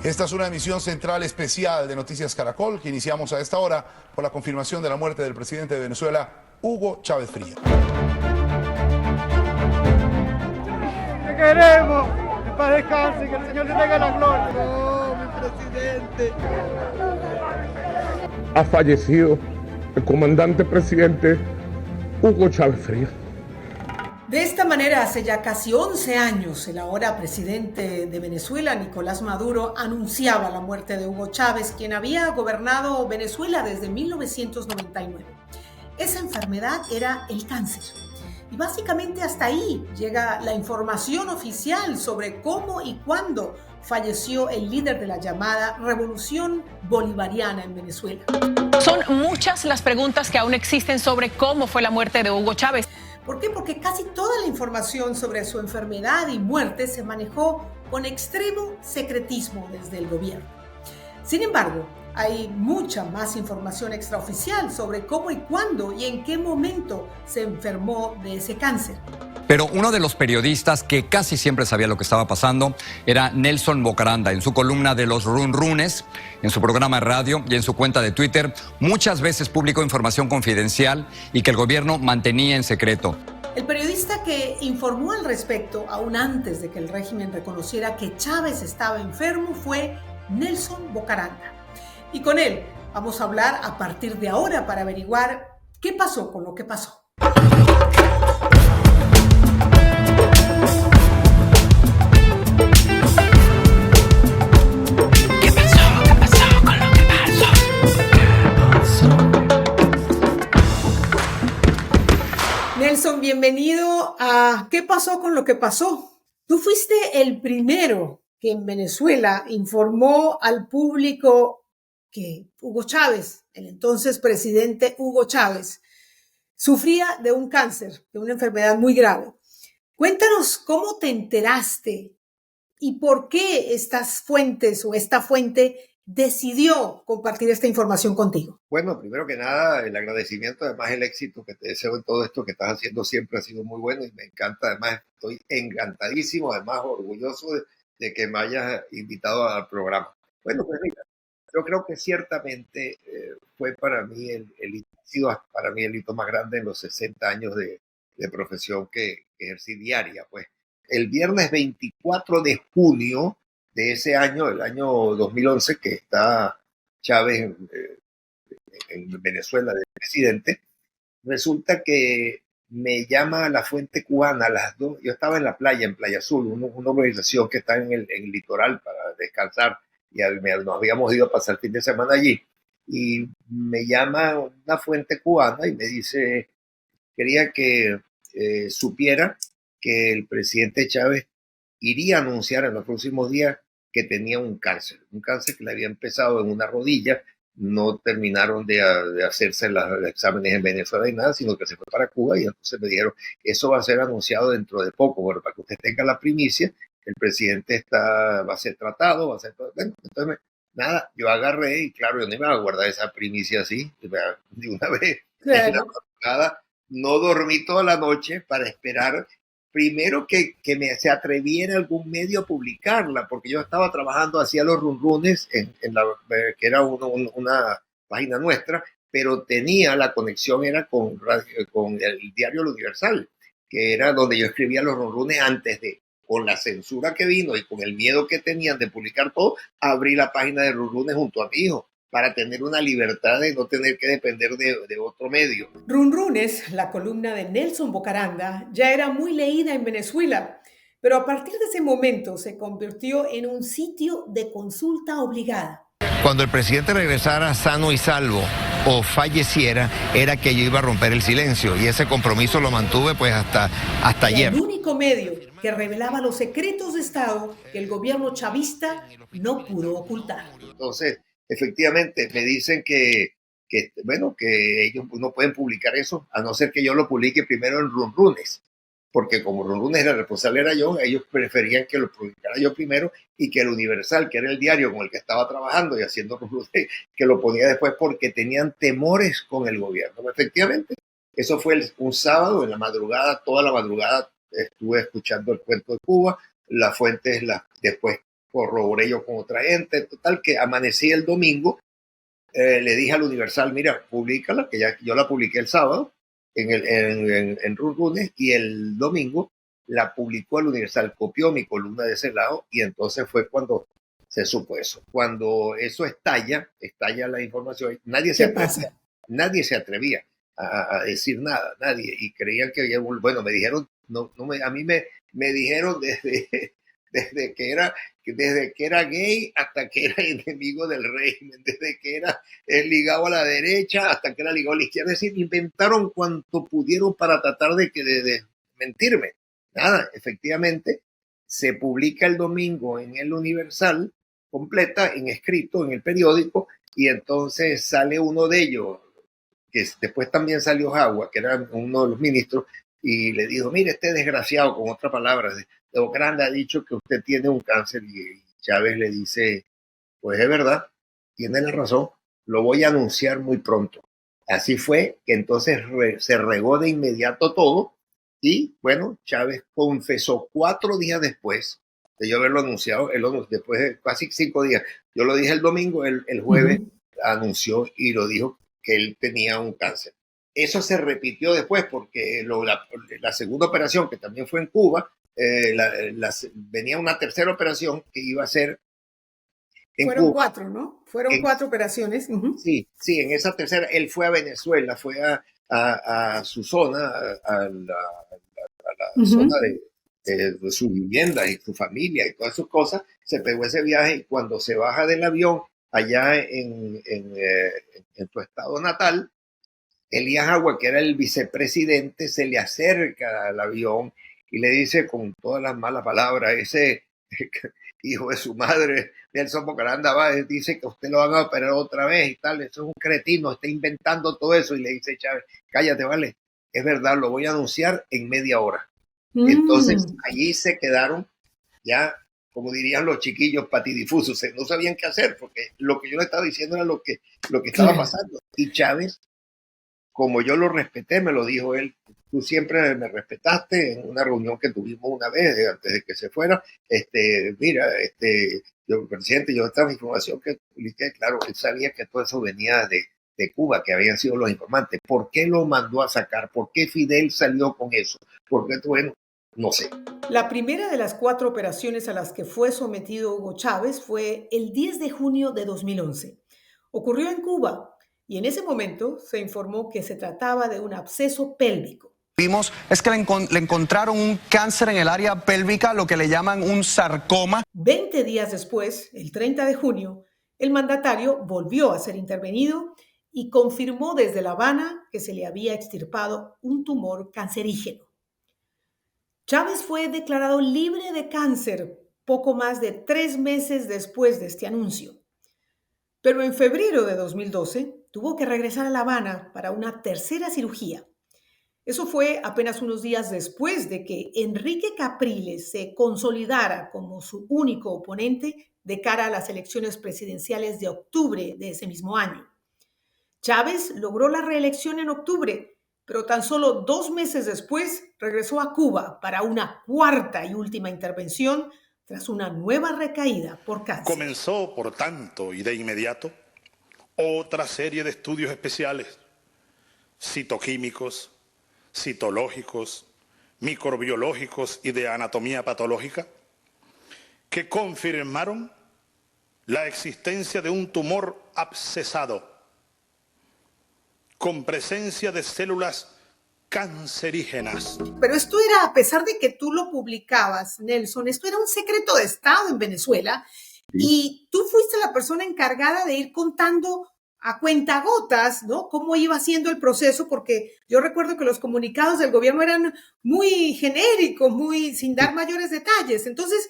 Esta es una emisión central especial de Noticias Caracol que iniciamos a esta hora por la confirmación de la muerte del presidente de Venezuela, Hugo Chávez Frías. ¡Te queremos! ¡Que paz descanse! ¡Que el Señor le tenga la gloria! ¡No, mi presidente! Ha fallecido el comandante presidente Hugo Chávez Frías. De esta manera, hace ya casi 11 años, el ahora presidente de Venezuela, Nicolás Maduro, anunciaba la muerte de Hugo Chávez, quien había gobernado Venezuela desde 1999. Esa enfermedad era el cáncer. Y básicamente hasta ahí llega la información oficial sobre cómo y cuándo falleció el líder de la llamada Revolución Bolivariana en Venezuela. Son muchas las preguntas que aún existen sobre cómo fue la muerte de Hugo Chávez. ¿Por qué? Porque casi toda la información sobre su enfermedad y muerte se manejó con extremo secretismo desde el gobierno. Sin embargo, hay mucha más información extraoficial sobre cómo y cuándo y en qué momento se enfermó de ese cáncer. Pero uno de los periodistas que casi siempre sabía lo que estaba pasando era Nelson Bocaranda. En su columna de los Runrunes, en su programa de radio y en su cuenta de Twitter, muchas veces publicó información confidencial y que el gobierno mantenía en secreto. El periodista que informó al respecto, aún antes de que el régimen reconociera que Chávez estaba enfermo, fue Nelson Bocaranda. Y con él vamos a hablar a partir de ahora para averiguar qué pasó con lo que pasó. Nelson, bienvenido a ¿Qué pasó con lo que pasó? Tú fuiste el primero que en Venezuela informó al público que Hugo Chávez, el entonces presidente Hugo Chávez, sufría de un cáncer, de una enfermedad muy grave. Cuéntanos cómo te enteraste y por qué estas fuentes o esta fuente decidió compartir esta información contigo. Bueno, primero que nada, el agradecimiento, además el éxito que te deseo en todo esto que estás haciendo siempre ha sido muy bueno y me encanta, además estoy encantadísimo, además orgulloso de que me hayas invitado al programa. Bueno, pues mira, yo creo que ciertamente fue para mí ha sido para mí el hito más grande en los 60 años de profesión que ejercí diaria. Pues el viernes 24 de junio de ese año, el año 2011, que está Chávez en Venezuela de presidente, resulta que me llama la fuente cubana a las 2. Yo estaba en la playa, en Playa Azul, una organización que está en el litoral para descansar, y nos habíamos ido a pasar el fin de semana allí, y me llama una fuente cubana y me dice, quería que supiera que el presidente Chávez iría a anunciar en los próximos días que tenía un cáncer que le había empezado en una rodilla, no terminaron de hacerse los exámenes en Venezuela y nada, sino que se fue para Cuba, y entonces me dijeron, eso va a ser anunciado dentro de poco, bueno, para que usted tenga la primicia, el presidente va a ser tratado, va a ser todo. Bueno, entonces nada, yo agarré y claro, yo no iba a guardar esa primicia así, de una vez, Claro. en la madrugada, no dormí toda la noche para esperar primero que se atreviera algún medio a publicarla, porque yo estaba trabajando, hacía los runrunes que era una página nuestra, pero tenía la conexión, era con el diario El Universal, que era donde yo escribía los runrunes antes de, con la censura que vino y con el miedo que tenían de publicar todo, abrí la página de runrunes junto a mi hijo, para tener una libertad de no tener que depender de otro medio. Runrunes, la columna de Nelson Bocaranda, ya era muy leída en Venezuela, pero a partir de ese momento se convirtió en un sitio de consulta obligada. Cuando el presidente regresara sano y salvo o falleciera, era que yo iba a romper el silencio, y ese compromiso lo mantuve pues hasta ayer. El único medio que revelaba los secretos de Estado que el gobierno chavista no pudo ocultar. Entonces, efectivamente, me dicen que ellos no pueden publicar eso, a no ser que yo lo publique primero en Runrunes, porque como Runrunes era el responsable, era yo, ellos preferían que lo publicara yo primero y que el Universal, que era el diario con el que estaba trabajando y haciendo Runrunes, que lo ponía después porque tenían temores con el gobierno. Efectivamente, eso fue un sábado en la madrugada, toda la madrugada estuve escuchando el cuento de Cuba, las fuentes después corroboré yo con otra gente, total que amanecí el domingo, le dije al Universal, mira, públicala, que ya yo la publiqué el sábado en Runrunes, y el domingo la publicó el Universal, copió mi columna de ese lado, y entonces fue cuando se supo eso. Cuando eso estalla la información, nadie se atrevía a decir nada, nadie, y creían que había, bueno, me dijeron, a mí me dijeron desde que era gay hasta que era enemigo del régimen, desde que era ligado a la derecha hasta que era ligado a la izquierda. Es decir, inventaron cuanto pudieron para tratar de mentirme. Nada, efectivamente, se publica el domingo en el Universal, completa, en escrito, en el periódico, y entonces sale uno de ellos, que después también salió Jagua, que era uno de los ministros, y le dijo, mire, este desgraciado, con otras palabras, de Bocarán le ha dicho que usted tiene un cáncer, y Chávez le dice, pues es verdad, tiene la razón, lo voy a anunciar muy pronto. Así fue que entonces se regó de inmediato todo, y bueno, Chávez confesó 4 días después de yo haberlo anunciado, después de casi 5 días. Yo lo dije el domingo, el jueves anunció y lo dijo que él tenía un cáncer. Eso se repitió después porque la segunda operación, que también fue en Cuba, venía una tercera operación que iba a ser en Fueron Cuba. 4, ¿no? Fueron 4 operaciones. Sí, en esa tercera él fue a Venezuela, fue a su zona, a la zona de su vivienda y su familia y todas sus cosas. Se pegó ese viaje, y cuando se baja del avión allá en su estado natal, Elías Jagua, que era el vicepresidente, se le acerca al avión y le dice con todas las malas palabras, ese hijo de su madre, Nelson Bocaranda, dice que usted lo van a operar otra vez y tal, eso es un cretino, está inventando todo eso. Y le dice Chávez, cállate, vale, es verdad, lo voy a anunciar en media hora. Entonces allí se quedaron ya, como dirían los chiquillos, patidifusos, no sabían qué hacer, porque lo que yo le estaba diciendo era lo que estaba pasando. Y Chávez, como yo lo respeté, me lo dijo él, tú siempre me respetaste en una reunión que tuvimos una vez antes de que se fuera, mira, yo, presidente, yo esta información que publiqué, claro, él sabía que todo eso venía de Cuba, que habían sido los informantes. ¿Por qué lo mandó a sacar? ¿Por qué Fidel salió con eso? Porque, bueno, no sé. La primera de las 4 operaciones a las que fue sometido Hugo Chávez fue el 10 de junio de 2011. Ocurrió en Cuba, y en ese momento se informó que se trataba de un absceso pélvico. Vimos es que le encontraron un cáncer en el área pélvica, lo que le llaman un sarcoma. 20 días después, el 30 de junio, el mandatario volvió a ser intervenido y confirmó desde La Habana que se le había extirpado un tumor cancerígeno. Chávez fue declarado libre de cáncer poco más de 3 meses después de este anuncio. Pero en febrero de 2012 tuvo que regresar a La Habana para una tercera cirugía. Eso fue apenas unos días después de que Enrique Capriles se consolidara como su único oponente de cara a las elecciones presidenciales de octubre de ese mismo año. Chávez logró la reelección en octubre, pero tan solo 2 meses después regresó a Cuba para una cuarta y última intervención tras una nueva recaída por cáncer. Comenzó, por tanto, y de inmediato, otra serie de estudios especiales, citoquímicos, citológicos, microbiológicos y de anatomía patológica, que confirmaron la existencia de un tumor abscesado con presencia de células cancerígenas. Pero esto era, a pesar de que tú lo publicabas, Nelson, esto era un secreto de Estado en Venezuela, y tú fuiste la persona encargada de ir contando a cuentagotas, ¿no?, cómo iba siendo el proceso, porque yo recuerdo que los comunicados del gobierno eran muy genéricos, sin dar mayores detalles. Entonces,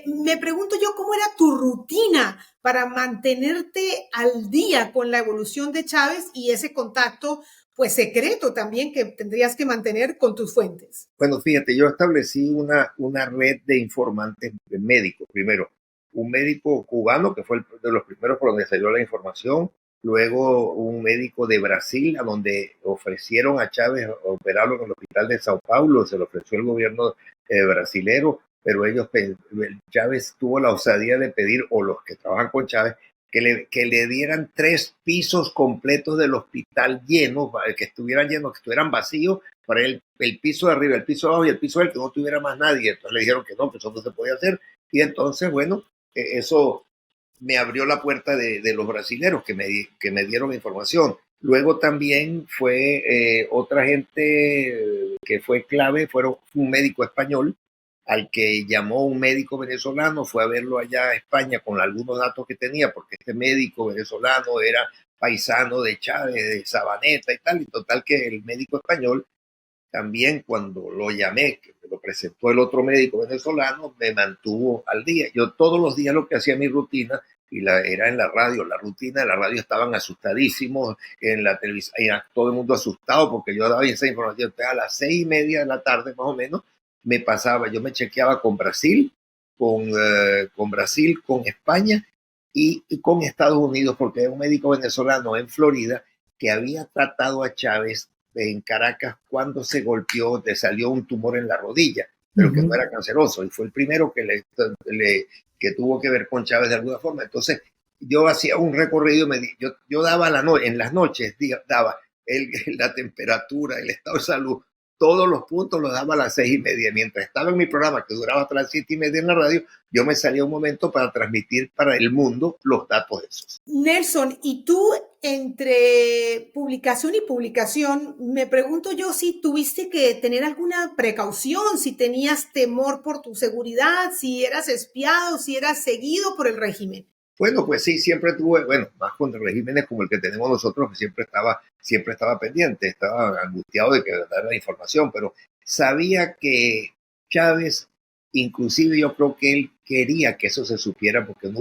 me pregunto yo, ¿cómo era tu rutina para mantenerte al día con la evolución de Chávez y ese contacto, pues secreto también, que tendrías que mantener con tus fuentes? Bueno, fíjate, yo establecí una red de informantes médicos. Primero, un médico cubano, que fue de los primeros por donde salió la información. Luego un médico de Brasil, a donde ofrecieron a Chávez operarlo en el hospital de Sao Paulo, se lo ofreció el gobierno brasilero. pero Chávez tuvo la osadía de pedir, o los que trabajan con Chávez, que le dieran 3 pisos completos del hospital llenos, que estuvieran llenos, que estuvieran vacíos, para el piso de arriba, el piso de abajo y el piso del que no tuviera más nadie. Entonces le dijeron que no, que eso no se podía hacer. Y entonces, bueno, eso me abrió la puerta de los brasileros que me dieron información. Luego también fue otra gente que fue clave, fue un médico español al que llamó un médico venezolano, fue a verlo allá a España con algunos datos que tenía, porque este médico venezolano era paisano de Chávez, de Sabaneta y tal, y total que el médico español también, cuando lo llamé, que me lo presentó el otro médico venezolano, me mantuvo al día. Yo todos los días lo que hacía mi rutina, era en la radio, la rutina de la radio estaban asustadísimos, en la televisión, todo el mundo asustado porque yo daba esa información. Entonces, a las 6:30 de la tarde más o menos, yo me chequeaba con Brasil, con España y con Estados Unidos, porque era un médico venezolano en Florida que había tratado a Chávez en Caracas cuando se golpeó, le salió un tumor en la rodilla, pero que no era canceroso, y fue el primero que tuvo que ver con Chávez de alguna forma. Entonces yo hacía un recorrido, yo daba en las noches, daba la temperatura, el estado de salud, todos los puntos los daba a las 6:30. Mientras estaba en mi programa, que duraba hasta las 7:30 en la radio, yo me salía un momento para transmitir para el mundo los datos esos. Nelson, y tú entre publicación y publicación, me pregunto yo si tuviste que tener alguna precaución, si tenías temor por tu seguridad, si eras espiado, si eras seguido por el régimen. Bueno, pues sí, siempre tuve, más contra regímenes como el que tenemos nosotros, que siempre estaba pendiente, estaba angustiado de que dar la información, pero sabía que Chávez, inclusive yo creo que él quería que eso se supiera, porque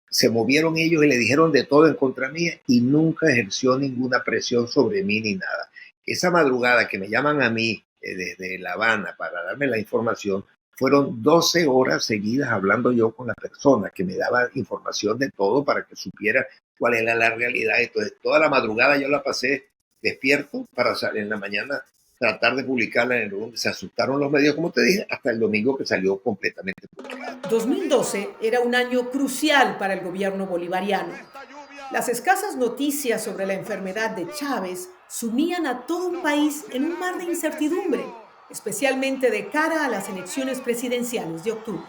se movieron ellos y le dijeron de todo en contra mía y nunca ejerció ninguna presión sobre mí ni nada. Esa madrugada que me llaman a mí desde La Habana para darme la información, fueron 12 horas seguidas hablando yo con la persona que me daba información de todo para que supiera cuál era la realidad. Entonces, toda la madrugada yo la pasé despierto para salir en la mañana, tratar de publicarla en el donde se asustaron los medios, como te dije, hasta el domingo que salió completamente publicada. 2012 era un año crucial para el gobierno bolivariano. Las escasas noticias sobre la enfermedad de Chávez sumían a todo un país en un mar de incertidumbre, especialmente de cara a las elecciones presidenciales de octubre.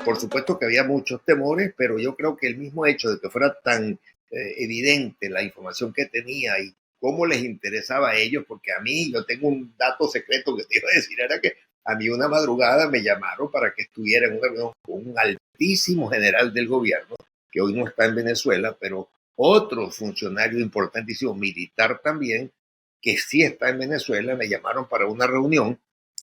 Por supuesto que había muchos temores, pero yo creo que el mismo hecho de que fuera tan evidente la información que tenía y cómo les interesaba a ellos, porque a mí, yo tengo un dato secreto que te iba a decir, era que a mí una madrugada me llamaron para que estuviera en una reunión con un altísimo general del gobierno, que hoy no está en Venezuela, pero otro funcionario importantísimo, militar también, que sí está en Venezuela, me llamaron para una reunión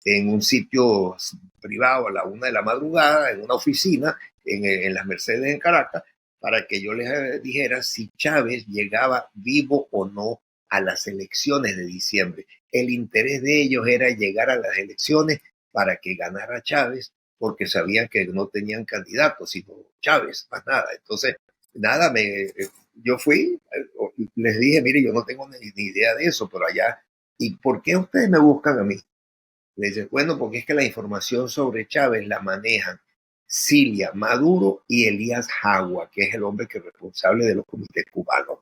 en un sitio privado a la 1 de la madrugada, en una oficina, en las Mercedes en Caracas, para que yo les dijera si Chávez llegaba vivo o no a las elecciones de diciembre. El interés de ellos era llegar a las elecciones para que ganara Chávez, porque sabían que no tenían candidatos, sino Chávez, más nada. Entonces, nada, yo fui, les dije, mire, yo no tengo ni idea de eso, pero allá, ¿y por qué ustedes me buscan a mí? Le dicen, bueno, porque es que la información sobre Chávez la manejan Cilia, Maduro y Elías Jagua, que es el hombre que es responsable de los comités cubanos.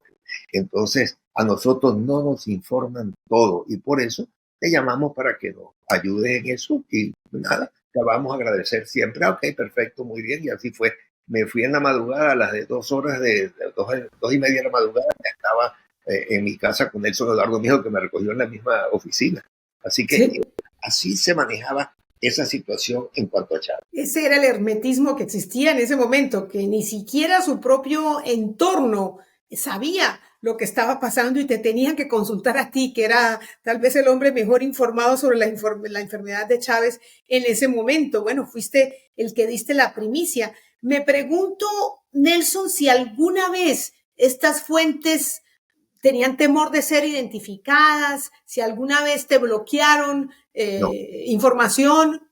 Entonces, a nosotros no nos informan todo y por eso te llamamos para que nos ayudes en eso y nada, te vamos a agradecer siempre. Ok, perfecto, muy bien, y así fue. Me fui en la madrugada a las de 2:30 de la madrugada, ya estaba en mi casa con Nelson Eduardo Mijo, que me recogió en la misma oficina. Así que sí, así se manejaba esa situación en cuanto a Chávez. Ese era el hermetismo que existía en ese momento, que ni siquiera su propio entorno sabía lo que estaba pasando y te tenían que consultar a ti, que era tal vez el hombre mejor informado sobre la enfermedad de Chávez en ese momento. Bueno, fuiste el que diste la primicia. Me pregunto, Nelson, si alguna vez estas fuentes tenían temor de ser identificadas, si alguna vez te bloquearon información.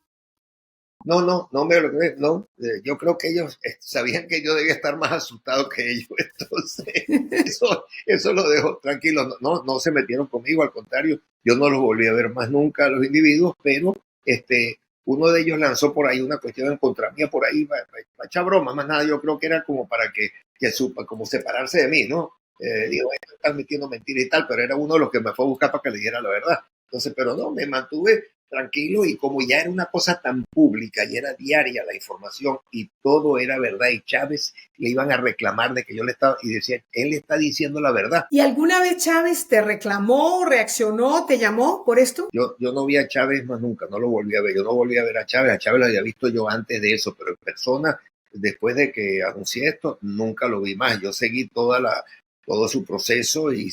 No me bloqueé, no. Yo creo que ellos sabían que yo debía estar más asustado que ellos, entonces eso lo dejo tranquilo. No se metieron conmigo, al contrario, yo no los volví a ver más nunca a los individuos, pero uno de ellos lanzó por ahí una cuestión en contra mía, por ahí, para echar broma, más nada, yo creo que era como para que supa, como separarse de mí, ¿no? Digo, estás metiendo mentiras y tal, pero era uno de los que me fue a buscar para que le diera la verdad. Entonces, pero no, me mantuve tranquilo, y como ya era una cosa tan pública y era diaria la información y todo era verdad, y Chávez le iban a reclamar de que yo le estaba, y decía, él está diciendo la verdad. ¿Y alguna vez Chávez te reclamó, reaccionó, te llamó por esto? Yo no vi a Chávez más nunca, no lo volví a ver, yo no volví a ver a Chávez lo había visto yo antes de eso, pero en persona, después de que anuncié esto, nunca lo vi más. Yo seguí todo su proceso y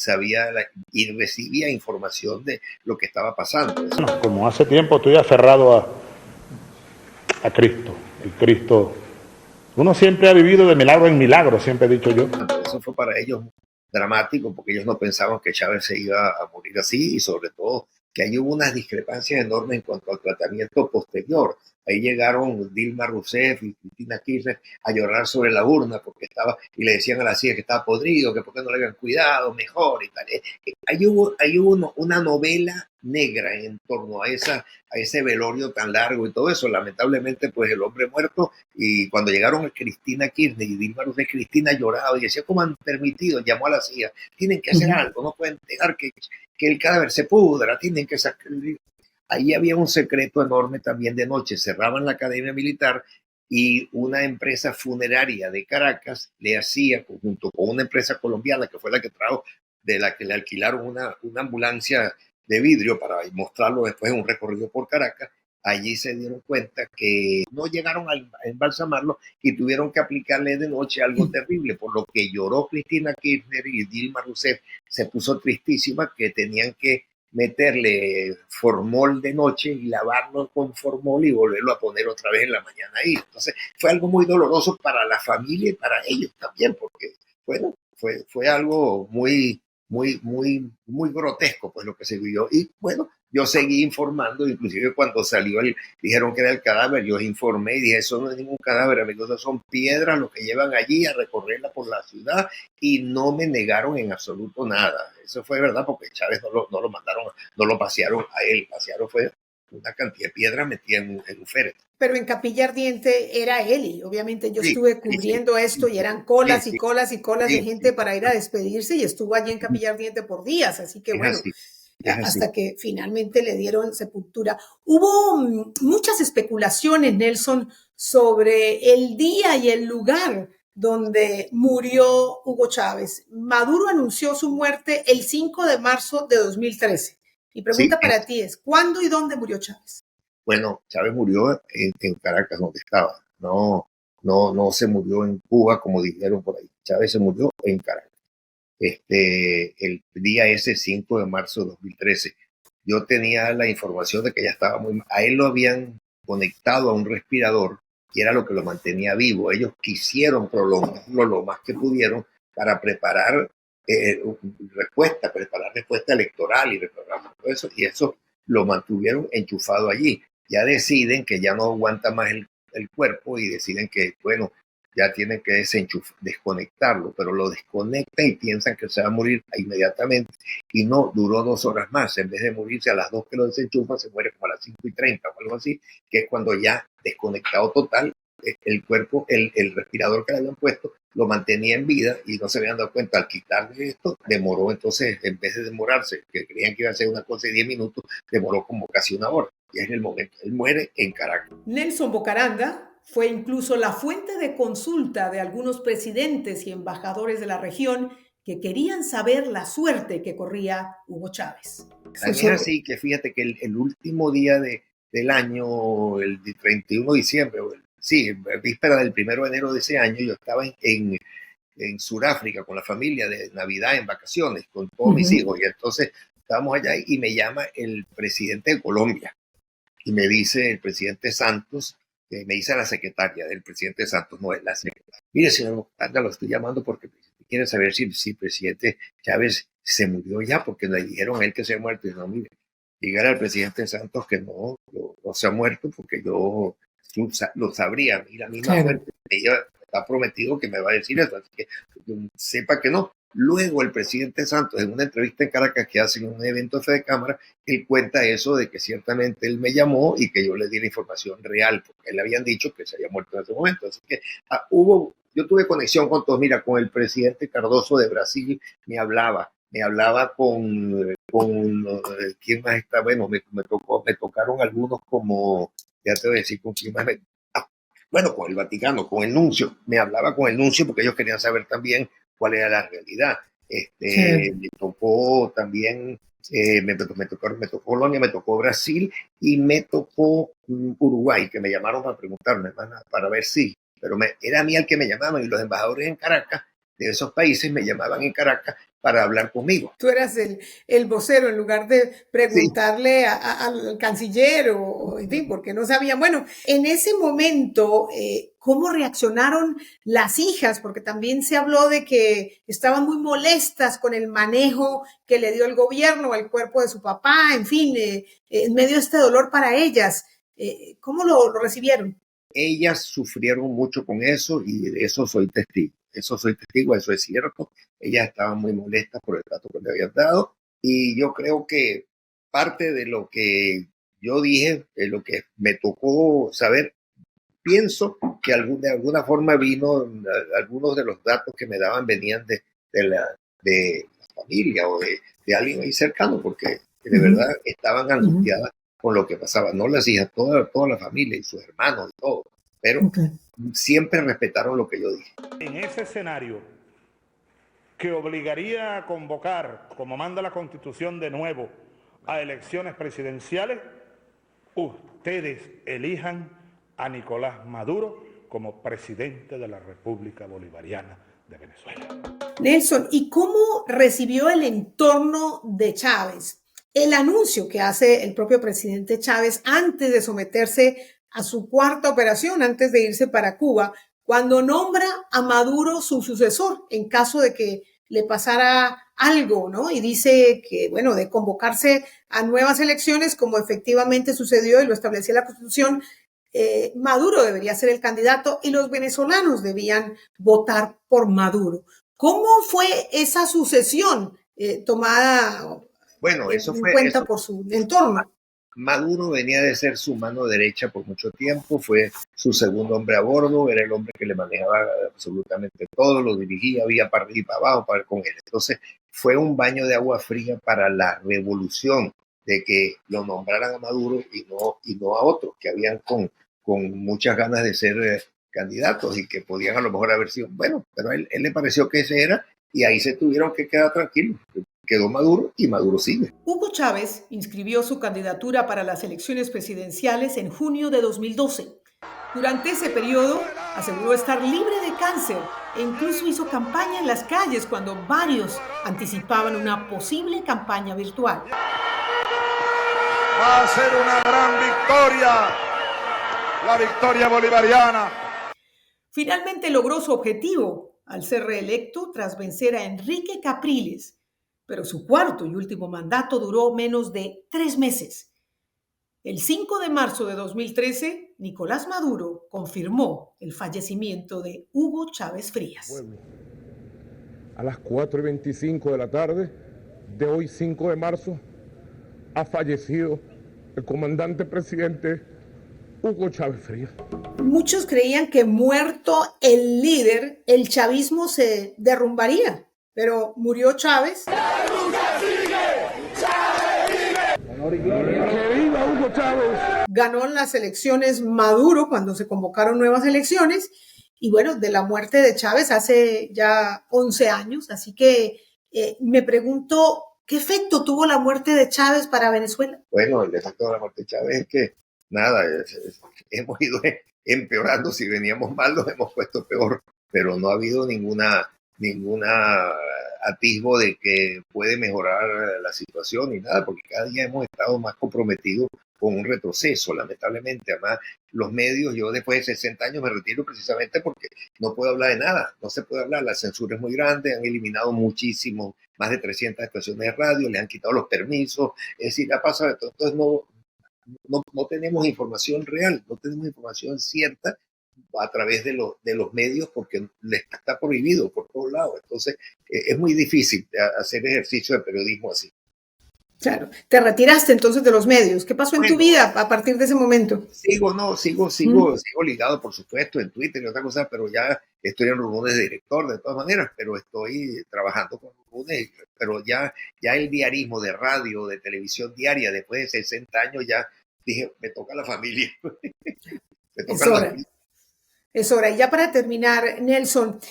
y recibía información de lo que estaba pasando. Como hace tiempo estoy aferrado a Cristo, el Cristo. Uno siempre ha vivido de milagro en milagro, siempre he dicho yo. Eso fue para ellos dramático, porque ellos no pensaban que Chávez se iba a morir así, y sobre todo que ahí hubo unas discrepancias enormes en cuanto al tratamiento posterior. Ahí llegaron Dilma Rousseff y Cristina Kirchner a llorar sobre la urna porque y le decían a la CIA que estaba podrido, que por qué no le habían cuidado mejor y tal. Ahí hubo una novela negra en torno a ese velorio tan largo y todo eso. Lamentablemente, pues el hombre muerto, y cuando llegaron a Cristina Kirchner y Dilma Rousseff, Cristina lloraba y decía, ¿cómo han permitido? Llamó a la CIA, tienen que hacer algo, no pueden dejar que el cadáver se pudra, tienen que sacar. Ahí había un secreto enorme también de noche. Cerraban la academia militar y una empresa funeraria de Caracas le hacía, junto con una empresa colombiana que fue la que trajo, de la que le alquilaron una ambulancia de vidrio para mostrarlo después en un recorrido por Caracas. Allí se dieron cuenta que no llegaron a embalsamarlo y tuvieron que aplicarle de noche algo terrible, por lo que lloró Cristina Kirchner, y Dilma Rousseff se puso tristísima que tenían que meterle formol de noche y lavarlo con formol y volverlo a poner otra vez en la mañana ahí. Entonces fue algo muy doloroso para la familia y para ellos también, porque bueno, fue algo muy grotesco, pues, lo que se vivió. Y bueno, yo seguí informando, inclusive cuando salió dijeron que era el cadáver, yo informé y dije, eso no es ningún cadáver, amigos, eso son piedras lo que llevan allí a recorrerla por la ciudad, y no me negaron en absoluto nada. Eso fue verdad, porque Chávez no lo mandaron, no lo pasearon a él, pasearon fue una cantidad de piedras metida en un féretro. Pero en Capilla Ardiente era él, y obviamente yo estuve cubriendo esto, y eran colas y colas y colas de gente para ir a despedirse, y estuvo allí en Capilla Ardiente por días, así que bueno, hasta que finalmente le dieron sepultura. Hubo muchas especulaciones, Nelson, sobre el día y el lugar donde murió Hugo Chávez. Maduro anunció su muerte el 5 de marzo de 2013. Mi pregunta para ti es, ¿cuándo y dónde murió Chávez? Bueno, Chávez murió en Caracas, donde estaba. No se murió en Cuba, como dijeron por ahí. Chávez se murió en Caracas. El día ese, 5 de marzo de 2013. Yo tenía la información de que ya estaba a él lo habían conectado a un respirador y era lo que lo mantenía vivo. Ellos quisieron prolongarlo lo más que pudieron para preparar respuesta electoral y preparar todo eso, y eso lo mantuvieron enchufado allí. Ya deciden que ya no aguanta más el cuerpo y deciden que, bueno, ya tienen que desconectarlo, pero lo desconectan y piensan que se va a morir inmediatamente, y no, duró 2 horas más. En vez de morirse a las 2 que lo desenchufan, se muere como a las 5:30 o algo así, que es cuando ya desconectado total, el cuerpo, el respirador que le habían puesto, lo mantenía en vida y no se habían dado cuenta. Al quitarle esto, demoró, entonces, en vez de demorarse, que creían que iba a ser una cosa de 10 minutos, demoró como casi 1 hora. Y es el momento, él muere en Caracas. Nelson Bocaranda fue incluso la fuente de consulta de algunos presidentes y embajadores de la región que querían saber la suerte que corría Hugo Chávez. Es así que fíjate que el último día del año, el 31 de diciembre, víspera del 1 de enero de ese año, yo estaba en Sudáfrica con la familia de Navidad, en vacaciones, con todos mis hijos, y entonces estábamos allá y me llama el presidente de Colombia y me dice el presidente Santos, me dice a la secretaria del presidente Santos, no es la secretaria, mire señor Bocaranda, lo estoy llamando porque quiere saber si el presidente Chávez se murió ya, porque le dijeron a él que se ha muerto. Y no, mire, dígale al presidente Santos que no se ha muerto, porque yo lo sabría. Mira, a mí me está prometido que me va a decir eso, así que sepa que no. Luego el presidente Santos, en una entrevista en Caracas que hace en un evento de Fede Cámara, él cuenta eso de que ciertamente él me llamó y que yo le di la información real, porque él le habían dicho que se había muerto en ese momento. Así que yo tuve conexión con todos. Mira, con el presidente Cardoso de Brasil me hablaba con ¿quién más está? Bueno, me tocaron algunos como, ya te voy a decir con quién más bueno, con el Vaticano, con el nuncio. Me hablaba con el nuncio porque ellos querían saber también cuál era la realidad. Me tocó también, me tocó Colombia, me tocó Brasil y me tocó Uruguay, que me llamaron para preguntarme, para ver si, pero era a mí el que me llamaban, y los embajadores en Caracas de esos países me llamaban en Caracas para hablar conmigo. Tú eras el vocero en lugar de preguntarle al canciller o en fin, porque no sabían. Bueno, en ese momento, ¿cómo reaccionaron las hijas? Porque también se habló de que estaban muy molestas con el manejo que le dio el gobierno al cuerpo de su papá, en fin, en medio de este dolor para ellas. ¿Cómo lo recibieron? Ellas sufrieron mucho con eso y de eso soy testigo. Eso es cierto. Ellas estaban muy molestas por el trato que le habían dado y yo creo que parte de lo que yo dije, de lo que me tocó saber, pienso que de alguna forma algunos de los datos que me daban venían de la familia o de alguien ahí cercano, porque de verdad estaban angustiadas con lo que pasaba. No las hijas, toda la familia y sus hermanos y todo, pero siempre respetaron lo que yo dije. En ese escenario que obligaría a convocar, como manda la Constitución de nuevo, a elecciones presidenciales, ustedes elijan a Nicolás Maduro como presidente de la República Bolivariana de Venezuela. Nelson, ¿y cómo recibió el entorno de Chávez el anuncio que hace el propio presidente Chávez antes de someterse a su cuarta operación, antes de irse para Cuba, cuando nombra a Maduro su sucesor en caso de que le pasara algo, ¿no? Y dice que, bueno, de convocarse a nuevas elecciones, como efectivamente sucedió y lo establecía la Constitución, Maduro debería ser el candidato y los venezolanos debían votar por Maduro. ¿Cómo fue esa sucesión tomada en cuenta por su entorno? Maduro venía de ser su mano derecha por mucho tiempo, fue su segundo hombre a bordo, era el hombre que le manejaba absolutamente todo, lo dirigía, vía para arriba y para abajo para con él. Entonces fue un baño de agua fría para la revolución de que lo nombraran a Maduro y no a otros que habían con muchas ganas de ser candidatos y que podían a lo mejor haber sido, bueno, pero a él le pareció que ese era y ahí se tuvieron que quedar tranquilos. Quedó Maduro y Maduro sigue. Hugo Chávez inscribió su candidatura para las elecciones presidenciales en junio de 2012. Durante ese periodo aseguró estar libre de cáncer e incluso hizo campaña en las calles cuando varios anticipaban una posible campaña virtual. Va a ser una gran victoria, la victoria bolivariana. Finalmente logró su objetivo al ser reelecto tras vencer a Enrique Capriles, pero su cuarto y último mandato duró menos de 3 meses. El 5 de marzo de 2013, Nicolás Maduro confirmó el fallecimiento de Hugo Chávez Frías. A las 4:25 de la tarde de hoy, 5 de marzo, ha fallecido el comandante presidente Hugo Chávez Frías. Muchos creían que muerto el líder, el chavismo se derrumbaría. Pero murió Chávez. Ganó las elecciones Maduro cuando se convocaron nuevas elecciones. Y bueno, de la muerte de Chávez hace ya 11 años. Así que me pregunto, ¿qué efecto tuvo la muerte de Chávez para Venezuela? Bueno, el efecto de la muerte de Chávez es que, nada, hemos ido empeorando. Si veníamos mal, nos hemos puesto peor. Pero no ha habido ninguna atisbo de que puede mejorar la situación ni nada, porque cada día hemos estado más comprometidos con un retroceso, lamentablemente. Además, los medios, yo después de 60 años me retiro precisamente porque no puedo hablar de nada, no se puede hablar, la censura es muy grande, han eliminado muchísimo, más de 300 estaciones de radio, le han quitado los permisos, es decir, ha pasado esto. Entonces no tenemos información real, no tenemos información cierta a través de los medios porque les está prohibido por todos lados. Entonces, es muy difícil hacer ejercicio de periodismo así. Claro, te retiraste entonces de los medios. ¿Qué pasó en tu vida a partir de ese momento? Sigo ligado, por supuesto, en Twitter y otra cosa, pero ya estoy en Rurunes de director, de todas maneras, pero estoy trabajando con Rurunes, pero ya el diarismo de radio, de televisión diaria, después de 60 años, ya dije, me toca la familia. Me toca la familia. Es hora. Y ya para terminar, Nelson,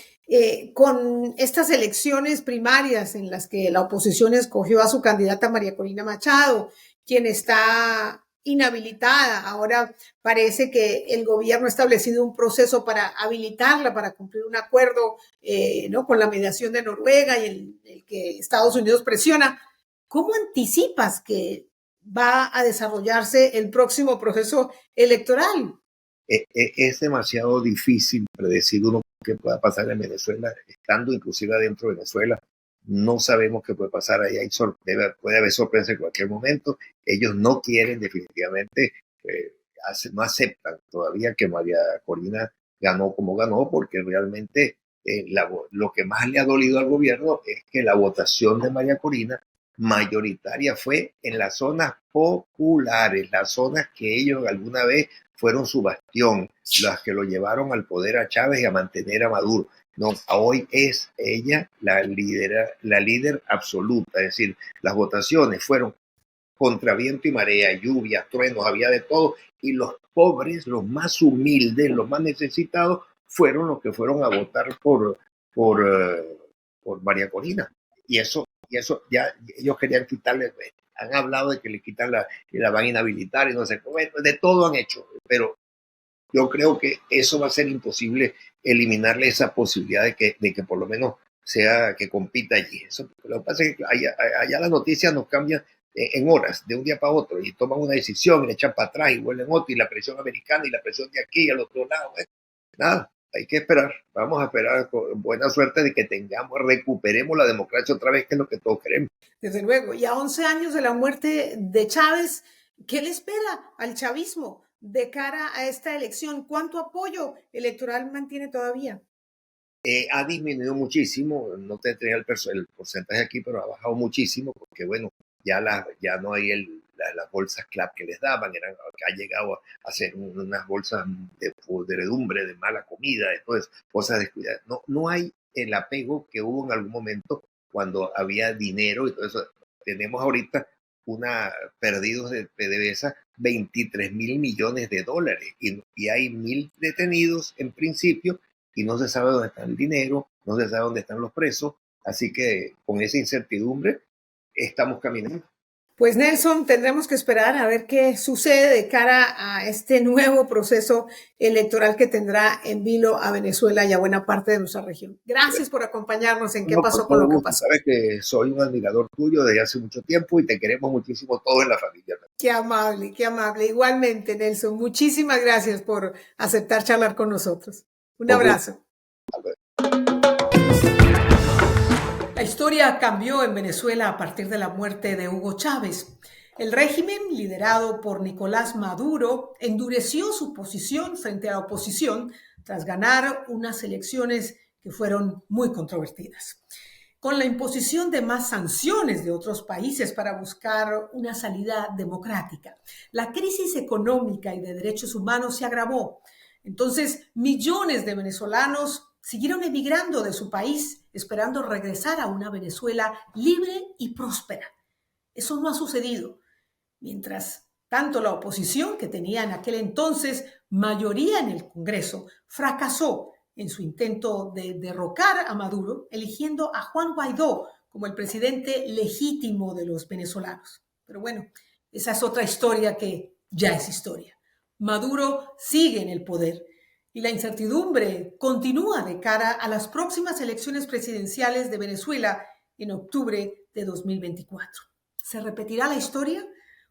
con estas elecciones primarias en las que la oposición escogió a su candidata María Corina Machado, quien está inhabilitada, ahora parece que el gobierno ha establecido un proceso para habilitarla, para cumplir un acuerdo ¿no? con la mediación de Noruega y el que Estados Unidos presiona. ¿Cómo anticipas que va a desarrollarse el próximo proceso electoral? Es demasiado difícil predecir uno qué pueda pasar en Venezuela, estando inclusive adentro de Venezuela. No sabemos qué puede pasar ahí. Puede haber sorpresa en cualquier momento. Ellos no quieren definitivamente, no aceptan todavía que María Corina ganó como ganó, porque realmente lo que más le ha dolido al gobierno es que la votación de María Corina mayoritaria fue en las zonas populares, las zonas que ellos alguna vez fueron su bastión, las que lo llevaron al poder a Chávez y a mantener a Maduro. No, hoy es ella la líder absoluta, es decir, las votaciones fueron contra viento y marea, lluvias, truenos, había de todo, y los pobres, los más humildes, los más necesitados, fueron los que fueron a votar por María Corina. Y eso ya ellos querían quitarle, han hablado de que le quitan que la van a inhabilitar y no sé cómo, de todo han hecho, pero yo creo que eso va a ser imposible eliminarle esa posibilidad de que por lo menos sea que compita allí. Eso, lo que pasa es que allá las noticias nos cambian en horas, de un día para otro, y toman una decisión, y le echan para atrás y vuelven otra, y la presión americana y la presión de aquí y al otro lado. Nada, hay que esperar. Vamos a esperar con buena suerte de que recuperemos la democracia otra vez, que es lo que todos queremos. Desde luego, y a 11 años de la muerte de Chávez, ¿qué le espera al chavismo de cara a esta elección? ¿Cuánto apoyo electoral mantiene todavía? Ha disminuido muchísimo, no te tenía el porcentaje aquí, pero ha bajado muchísimo, porque bueno, ya no hay las bolsas CLAP que les daban, ha llegado a ser unas bolsas de podredumbre, de mala comida, de todas cosas descuidadas. No hay el apego que hubo en algún momento cuando había dinero y todo eso. Tenemos ahorita perdidos de PDVSA 23,000 millones de dólares y hay 1,000 detenidos en principio y no se sabe dónde está el dinero, no se sabe dónde están los presos, así que con esa incertidumbre estamos caminando. Pues Nelson, tendremos que esperar a ver qué sucede de cara a este nuevo proceso electoral que tendrá en vilo a Venezuela y a buena parte de nuestra región. Gracias por acompañarnos en qué pasó con lo que pasó. Sabes que soy un admirador tuyo desde hace mucho tiempo y te queremos muchísimo todos en la familia. Qué amable, qué amable. Igualmente, Nelson, muchísimas gracias por aceptar charlar con nosotros. Un abrazo. La historia cambió en Venezuela a partir de la muerte de Hugo Chávez. El régimen, liderado por Nicolás Maduro, endureció su posición frente a la oposición tras ganar unas elecciones que fueron muy controvertidas. Con la imposición de más sanciones de otros países para buscar una salida democrática, la crisis económica y de derechos humanos se agravó. Entonces, millones de venezolanos siguieron emigrando de su país, esperando regresar a una Venezuela libre y próspera. Eso no ha sucedido. Mientras tanto, la oposición, que tenía en aquel entonces mayoría en el Congreso, fracasó en su intento de derrocar a Maduro, eligiendo a Juan Guaidó como el presidente legítimo de los venezolanos. Pero bueno, esa es otra historia que ya es historia. Maduro sigue en el poder y la incertidumbre continúa de cara a las próximas elecciones presidenciales de Venezuela en octubre de 2024. ¿Se repetirá la historia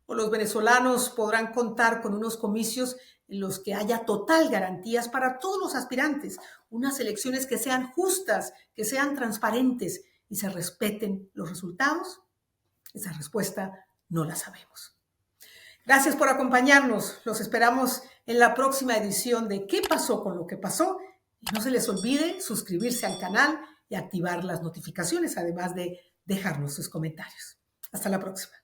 o los venezolanos podrán contar con unos comicios en los que haya total garantías para todos los aspirantes, unas elecciones que sean justas, que sean transparentes y se respeten los resultados? Esa respuesta no la sabemos. Gracias por acompañarnos. Los esperamos en la próxima edición de ¿Qué pasó con lo que pasó? Y no se les olvide suscribirse al canal y activar las notificaciones, además de dejarnos sus comentarios. Hasta la próxima.